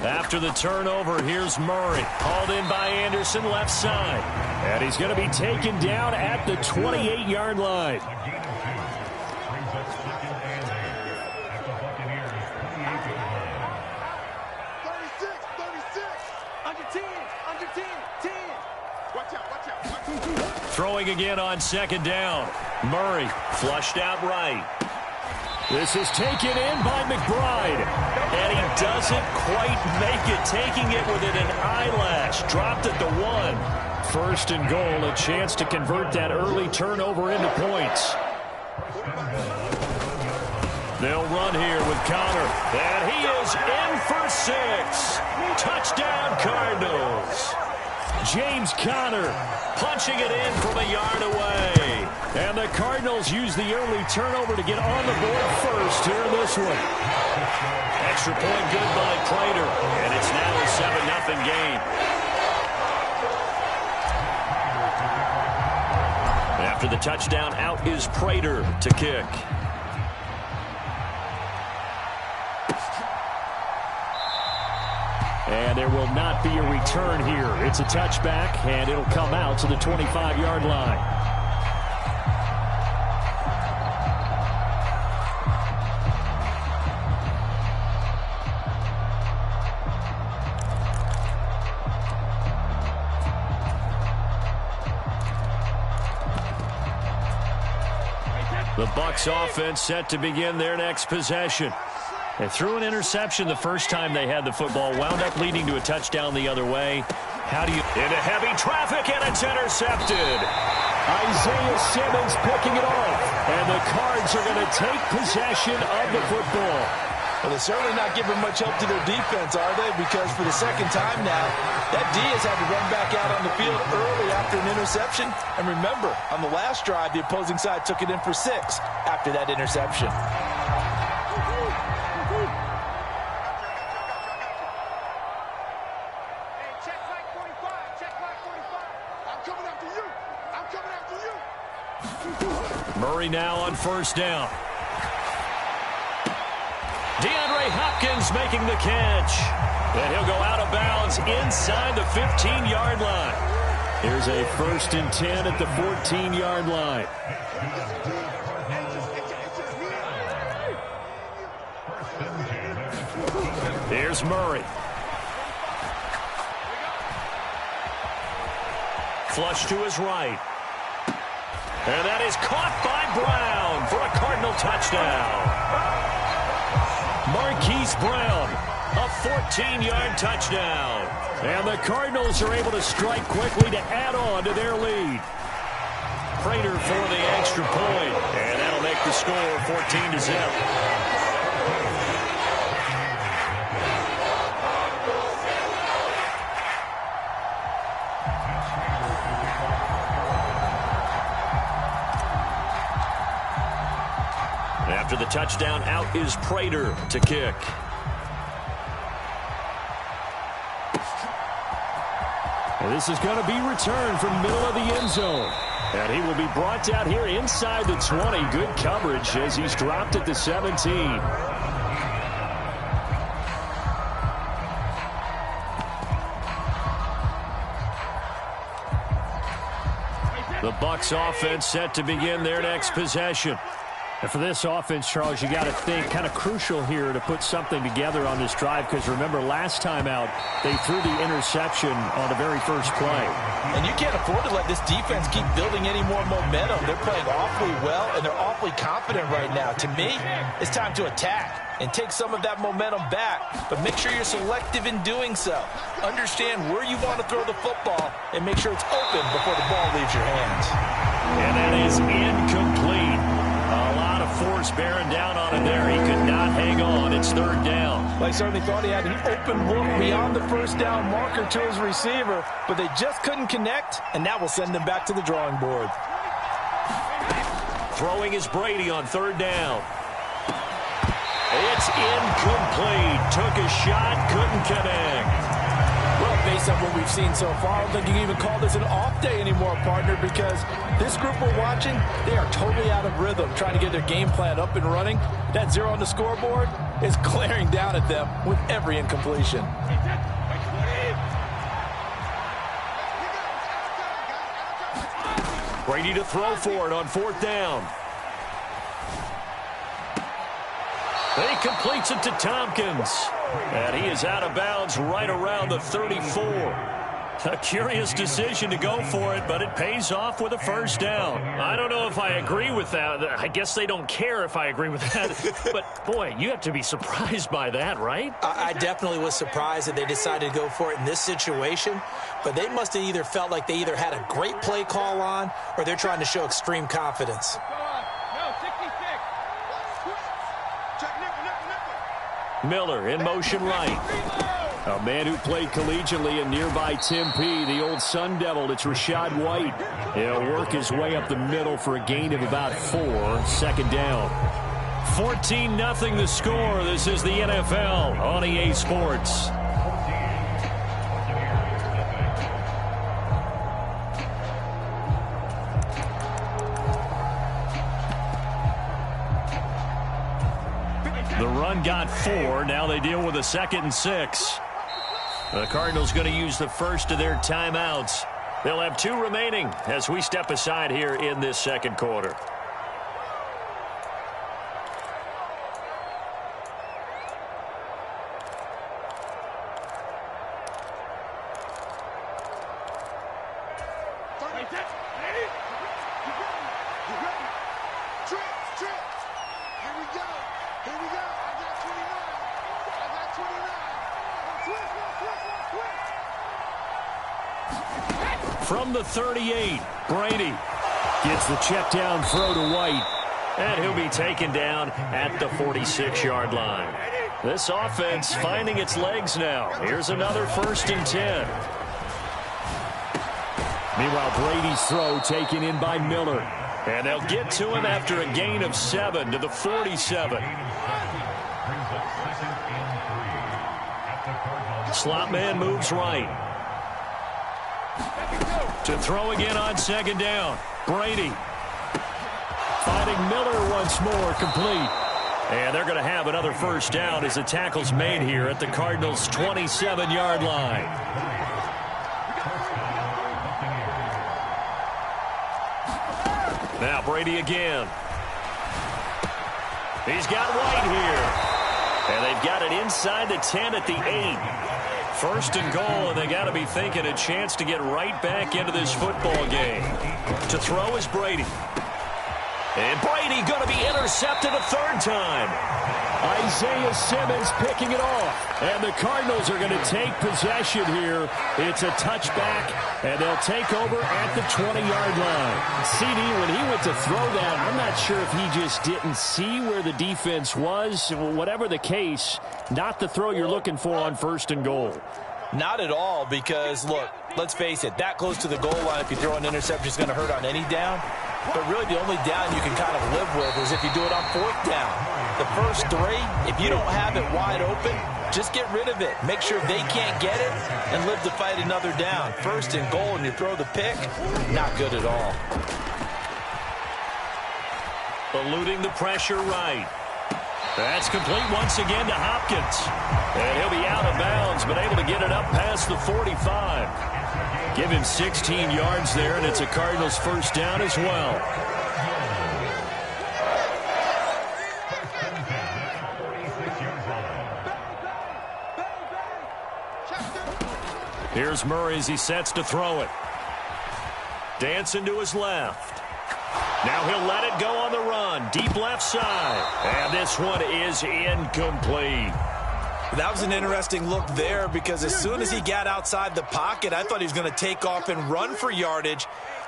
After the turnover, here's Murray. Called in by Anderson, left side. And he's going to be taken down at the 28-yard line. Throwing again on second down. Murray flushed out right. This is taken in by McBride. And he doesn't quite make it, taking it within an eyelash. Dropped at the 1. First and goal, a chance to convert that early turnover into points. They'll run here with Conner. And he is in for 6. Touchdown, Cardinals. James Conner punching it in from a yard away. And the Cardinals use the early turnover to get on the board first here in this one. Extra point good by Prater. And it's now a 7-0 game. After the touchdown, out is Prater to kick. And there will not be a return here. It's a touchback, and it'll come out to the 25-yard line. The Bucs offense set to begin their next possession. They threw an interception the first time they had the football, wound up leading to a touchdown the other way. How do you... Into heavy traffic, and it's intercepted. Isaiah Simmons picking it off. And the Cards are going to take possession of the football. Well, they're certainly not giving much help to their defense, are they? Because for the second time now, that D has had to run back out on the field early after an interception. And remember, on the last drive, the opposing side took it in for 6 after that interception. Murray now on first down. DeAndre Hopkins making the catch. And he'll go out of bounds inside the 15-yard line. Here's a 1st and 10 at the 14-yard line. Here's Murray. Flush to his right. And that is caught by Brown for a Cardinal touchdown. Marquise Brown, a 14-yard touchdown. And the Cardinals are able to strike quickly to add on to their lead. Prater for the extra point. And that'll make the score 14-0. After the touchdown, out is Prater to kick. And this is going to be returned from middle of the end zone. And he will be brought down here inside the 20. Good coverage as he's dropped at the 17. The Bucs offense set to begin their next possession. And for this offense, Charles, you got to think kind of crucial here to put something together on this drive, because remember last time out they threw the interception on the very first play. And you can't afford to let this defense keep building any more momentum. They're playing awfully well, and they're awfully confident right now. To me, it's time to attack and take some of that momentum back, but make sure you're selective in doing so. Understand where you want to throw the football and make sure it's open before the ball leaves your hands. And that is incomplete. A lot of force bearing down on him there. He could not hang on. It's third down. Well, I certainly thought he had an open look beyond the first down marker to his receiver, but they just couldn't connect, and that will send them back to the drawing board. Throwing is Brady on third down. It's incomplete. Took a shot, couldn't connect. Well, based on what we've seen so far, I don't think you can even call this an off day anymore, partner, because this group we're watching, they are totally out of rhythm, trying to get their game plan up and running. That 0 on the scoreboard is glaring down at them with every incompletion. Brady to throw for it on 4th down. He completes it to Tompkins. And he is out of bounds right around the 34. A curious decision to go for it, but it pays off with a 1st down. I don't know if I agree with that. I guess they don't care if I agree with that. But, boy, you have to be surprised by that, right? I definitely was surprised that they decided to go for it in this situation. But they must have either felt like they either had a great play call on or they're trying to show extreme confidence. Miller in motion right. A man who played collegiately in nearby Tempe, the old Sun Devil, it's Rachaad White. He'll work his way up the middle for a gain of about 4, 2nd down. 14-0 the score. This is the NFL on EA Sports. The run got 4. Now they deal with a 2nd and 6. The Cardinals going to use the first of their timeouts. They'll have 2 remaining as we step aside here in this 2nd quarter. From the 38, Brady gets the check down throw to White. And he'll be taken down at the 46-yard line. This offense finding its legs now. Here's another 1st and 10. Meanwhile, Brady's throw taken in by Miller. And they'll get to him after a gain of 7 to the 47. Slot man moves right. To throw again on 2nd down. Brady finding Miller once more, complete. And they're going to have another 1st down as the tackle's made here at the Cardinals' 27-yard line. Now Brady again. He's got White here. And they've got it inside the 10 at the 8. 1st and goal, and they got to be thinking a chance to get right back into this football game. To throw is Brady. And Brady going to be intercepted a 3rd time. Isaiah Simmons picking it off. And the Cardinals are going to take possession here. It's a touchback, and they'll take over at the 20-yard line. CD, when he went to throw that, I'm not sure if he just didn't see where the defense was. Whatever the case, not the throw you're looking for on 1st and goal. Not at all, because, look, let's face it, that close to the goal line, if you throw an interception, is going to hurt on any down. But really, the only down you can kind of live with is if you do it on 4th down. The first 3, if you don't have it wide open, just get rid of it. Make sure they can't get it and live to fight another down. 1st and goal, and you throw the pick, not good at all. Eluding the pressure right. That's complete once again to Hopkins. And he'll be out of bounds, but able to get it up past the 45. Give him 16 yards there, and it's a Cardinals 1st down as well. Here's Murray as he sets to throw it. Dancing to his left. Now he'll let it go on the run. Deep left side. And this one is incomplete. That was an interesting look there, because as soon as he got outside the pocket, I thought he was going to take off and run for yardage.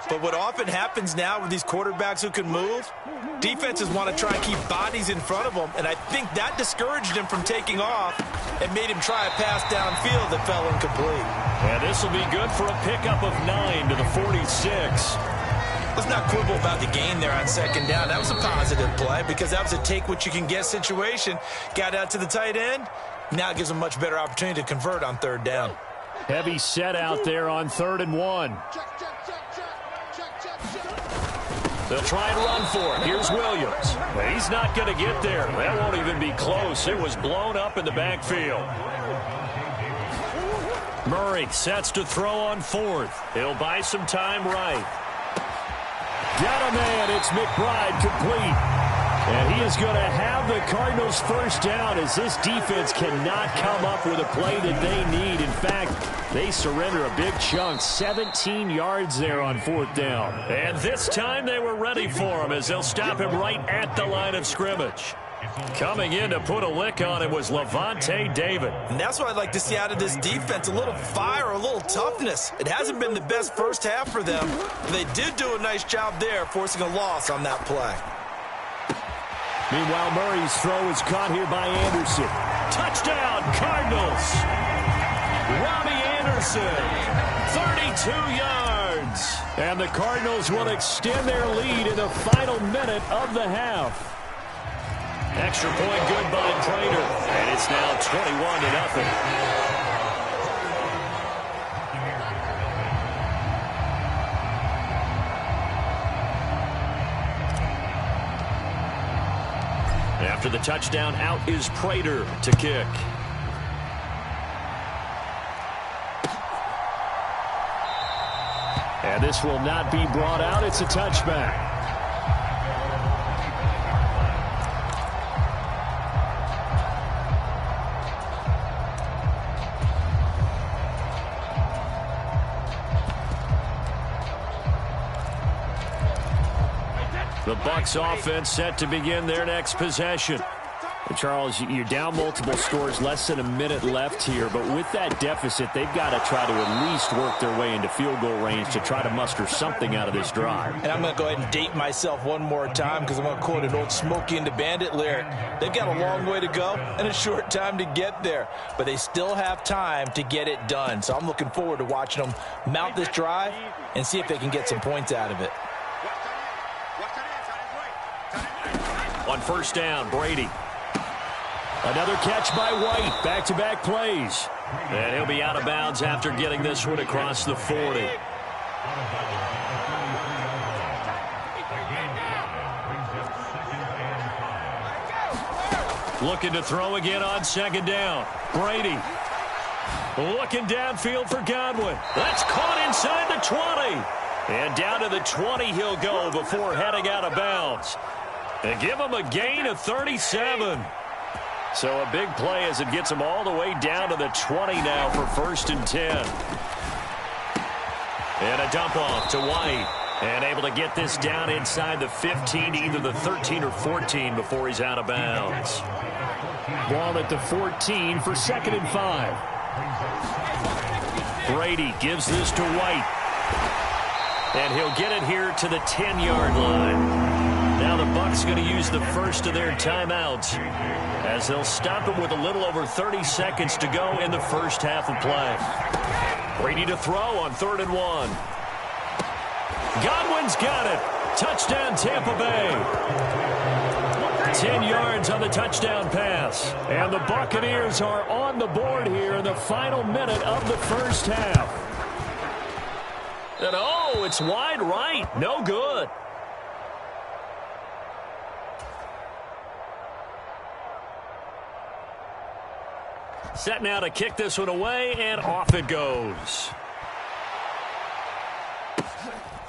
But what often happens now with these quarterbacks who can move, defenses want to try and keep bodies in front of them, and I think that discouraged him from taking off and made him try a pass downfield that fell incomplete. And this will be good for a pickup of 9 to the 46. Let's not quibble about the gain there on 2nd down. That was a positive play, because that was a take-what-you-can-get situation. Got out to the tight end. Now it gives him a much better opportunity to convert on 3rd down. Heavy set out there on 3rd and 1. They'll try and run for it. Here's Williams. He's not going to get there. That won't even be close. It was blown up in the backfield. Murray sets to throw on 4th. He'll buy some time right. Got a man. It's McBride complete. And he is going to have the Cardinals first down as this defense cannot come up with a play that they need. In fact, they surrender a big chunk, 17 yards there on 4th down. And this time they were ready for him as they'll stop him right at the line of scrimmage. Coming in to put a lick on him was Lavonte David. And that's what I'd like to see out of this defense, a little fire, a little toughness. It hasn't been the best first half for them. They did do a nice job there, forcing a loss on that play. Meanwhile, Murray's throw is caught here by Anderson. Touchdown, Cardinals! Robbie Anderson, 32 yards. And the Cardinals will extend their lead in the final minute of the half. Extra point good by Prater. And it's now 21-0. After the touchdown, out is Prater to kick. And this will not be brought out. It's a touchback. The Bucs offense set to begin their next possession. And Charles, you're down multiple scores, less than a minute left here. But with that deficit, they've got to try to at least work their way into field goal range to try to muster something out of this drive. And I'm going to go ahead and date myself one more time because I'm going to quote an old Smokey and the Bandit lyric. They've got a long way to go and a short time to get there. But they still have time to get it done. So I'm looking forward to watching them mount this drive and see if they can get some points out of it. On first down, Brady. Another catch by White. Back-to-back plays. And he'll be out of bounds after getting this one across the 40. Looking to throw again on 2nd down. Brady. Looking downfield for Godwin. That's caught inside the 20. And down to the 20 he'll go before heading out of bounds. And give him a gain of 37. So a big play as it gets him all the way down to the 20 now for 1st and 10. And a dump off to White. And able to get this down inside the 15, either the 13 or 14 before he's out of bounds. Ball at the 14 for 2nd and 5. Brady gives this to White. And he'll get it here to the 10-yard line. Now the Bucs going to use the first of their timeouts as they'll stop him with a little over 30 seconds to go in the first half of play. Brady to throw on 3rd and 1. Godwin's got it. Touchdown, Tampa Bay. 10 yards on the touchdown pass. And the Buccaneers are on the board here in the final minute of the first half. And oh, it's wide right. No good. Set now to kick this one away, and off it goes.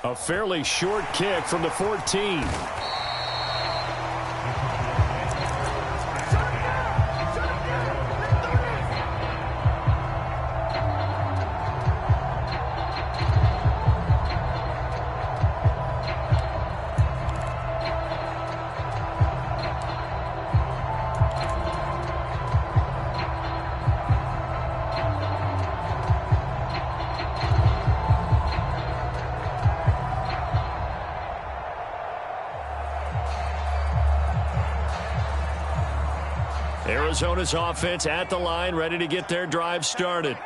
A fairly short kick from the 14. Arizona's offense at the line, ready to get their drive started.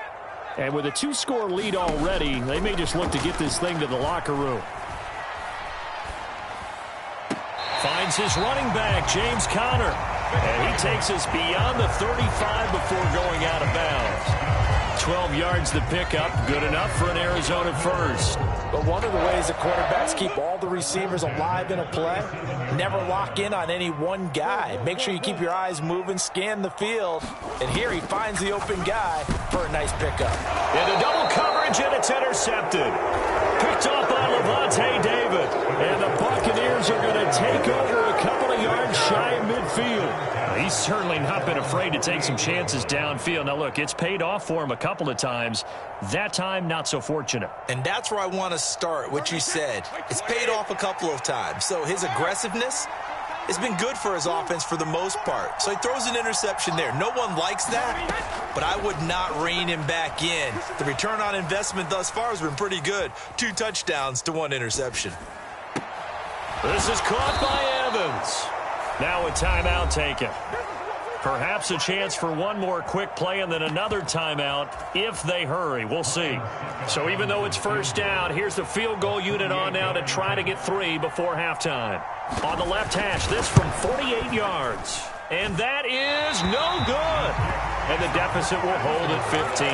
And with a 2-score lead already, they may just look to get this thing to the locker room. Finds his running back, James Conner. And he takes us beyond the 35 before going out of bounds. 12 yards to pick up. Good enough for an Arizona first. But one of the ways the quarterbacks keep all the receivers alive in a play, never lock in on any one guy. Make sure you keep your eyes moving, scan the field. And here he finds the open guy for a nice pickup. Into double coverage, and it's intercepted. Picked off by Lavonte David. And the Buccaneers are going to take over a couple of yards shy of midfield. He's certainly not been afraid to take some chances downfield. Now, look, it's paid off for him a couple of times. That time, not so fortunate. And that's where I want to start, what you said. It's paid off a couple of times. So his aggressiveness has been good for his offense for the most part. So he throws an interception there. No one likes that, but I would not rein him back in. The return on investment thus far has been pretty good. 2 touchdowns to 1 interception. This is caught by Evans. Now a timeout taken. Perhaps a chance for one more quick play and then another timeout if they hurry. We'll see. So even though it's first down, here's the field goal unit on now to try to get 3 before halftime. On the left hash, this from 48 yards. And that is no good. And the deficit will hold at 15.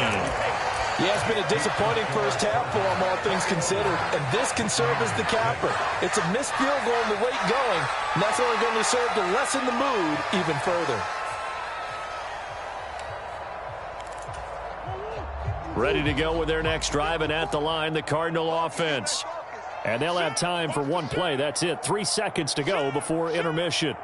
Yeah, it's been a disappointing first half for him, all things considered. And this can serve as the capper. It's a missed field goal and the late going, and that's only going to serve to lessen the mood even further. Ready to go with their next drive, and at the line, the Cardinal offense. And they'll have time for one play. That's it. 3 seconds to go before intermission.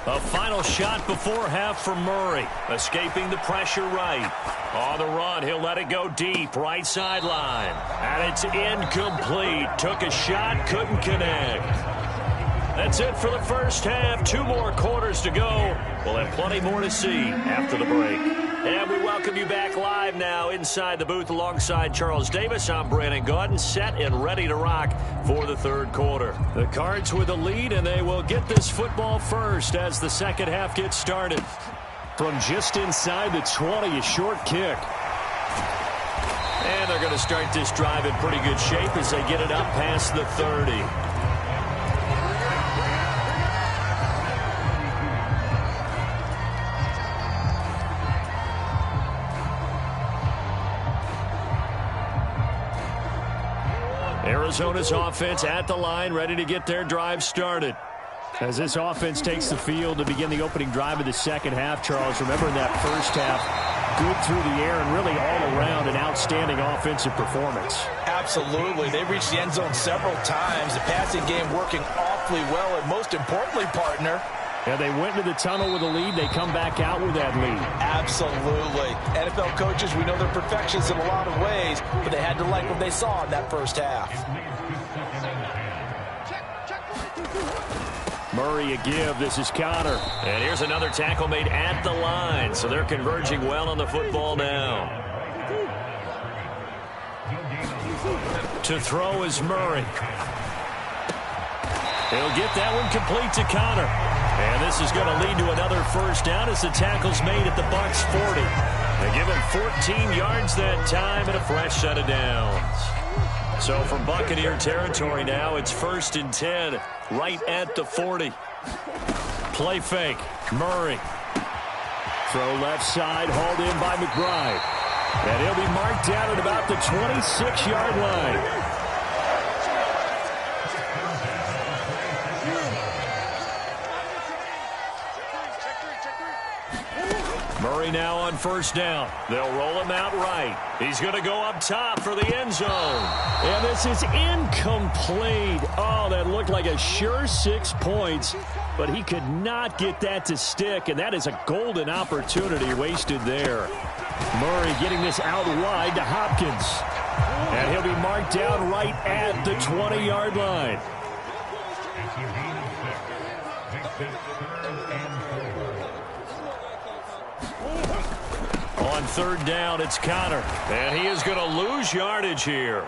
A final shot before half for Murray. Escaping the pressure right. On the run, he'll let it go deep. Right sideline. And it's incomplete. Took a shot, couldn't connect. That's it for the first half. 2 more quarters to go. We'll have plenty more to see after the break. And we welcome you back live now inside the booth alongside Charles Davis. I'm Brandon Gaudin, set and ready to rock for the third quarter. The Cards with the lead, and they will get this football first as the second half gets started. From just inside the 20, a short kick. And they're going to start this drive in pretty good shape as they get it up past the 30. Arizona's offense at the line, ready to get their drive started. As this offense takes the field to begin the opening drive of the second half, Charles, remember in that first half, good through the air and really all around an outstanding offensive performance. Absolutely. They reached the end zone several times. The passing game working awfully well, and most importantly, partner, yeah, they went into the tunnel with a lead. They come back out with that lead. Absolutely. NFL coaches, we know they're perfectionists in a lot of ways, but they had to like what they saw in that first half. Murray a give. This is Connor. And here's another tackle made at the line. So they're converging well on the football now. To throw is Murray. He'll get that one complete to Connor. And this is going to lead to another first down as the tackle's made at the Bucs 40. They give him 14 yards that time and a fresh set of downs. So from Buccaneer territory now, it's 1st and 10 right at the 40. Play fake. Murray. Throw left side, hauled in by McBride. And he'll be marked down at about the 26-yard line. Murray now on first down. They'll roll him out right. He's going to go up top for the end zone. And this is incomplete. Oh, that looked like a sure 6 points, but he could not get that to stick, and that is a golden opportunity wasted there. Murray getting this out wide to Hopkins. And he'll be marked down right at the 20-yard line. On third down, it's Connor. And he is going to lose yardage here.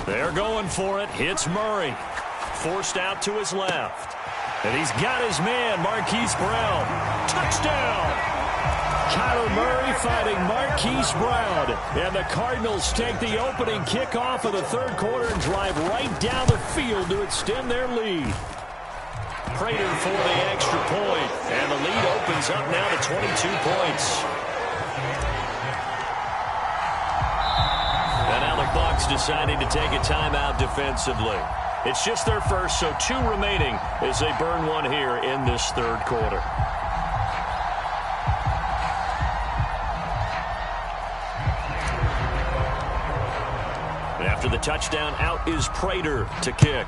They're going for it. Hits Murray. Forced out to his left. And he's got his man, Marquise Brown. Touchdown! Kyler Murray fighting Marquise Brown. And the Cardinals take the opening kickoff of the third quarter and drive right down the field to extend their lead. Prater for the extra point. And the lead opens up now to 22 points. And now the Bucs deciding to take a timeout defensively. It's just their first, so 2 remaining as they burn one here in this third quarter. After the touchdown, out is Prater to kick.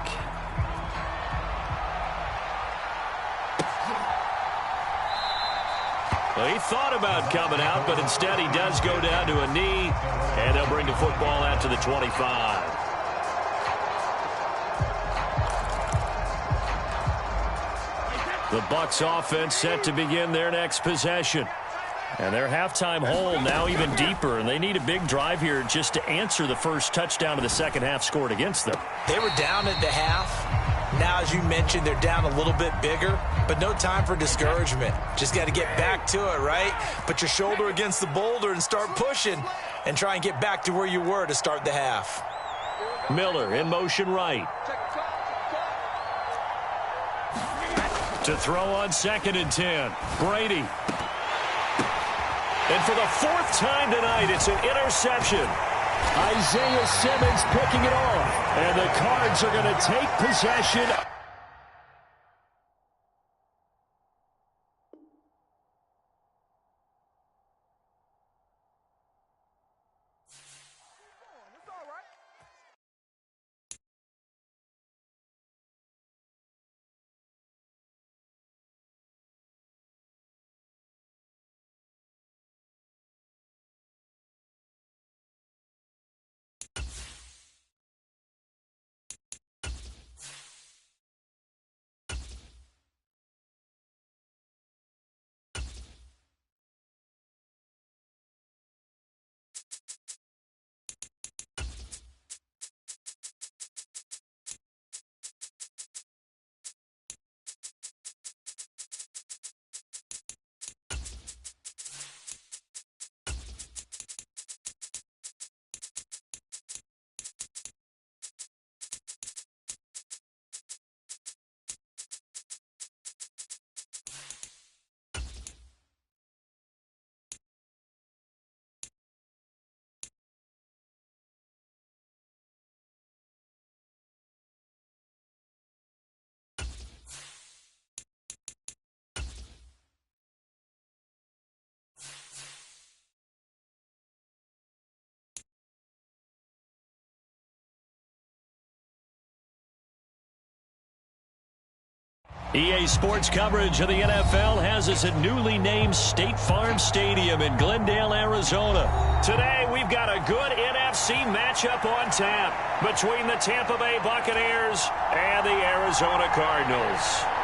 Well, he thought about coming out, but instead he does go down to a knee, and they'll bring the football out to the 25. The Bucs offense set to begin their next possession. And their halftime hole now even deeper, and they need a big drive here just to answer the first touchdown of the second half scored against them. They were down at the half. Now, as you mentioned, they're down a little bit bigger, but no time for discouragement. Just got to get back to it, right? Put your shoulder against the boulder and start pushing and try and get back to where you were to start the half. Miller in motion right. To throw on 2nd and 10. Brady. And for the 4th time tonight, it's an interception. Isaiah Simmons picking it off. And the Cards are going to take possession. EA Sports coverage of the NFL has us at newly named State Farm Stadium in Glendale, Arizona. Today, we've got a good NFC matchup on tap between the Tampa Bay Buccaneers and the Arizona Cardinals.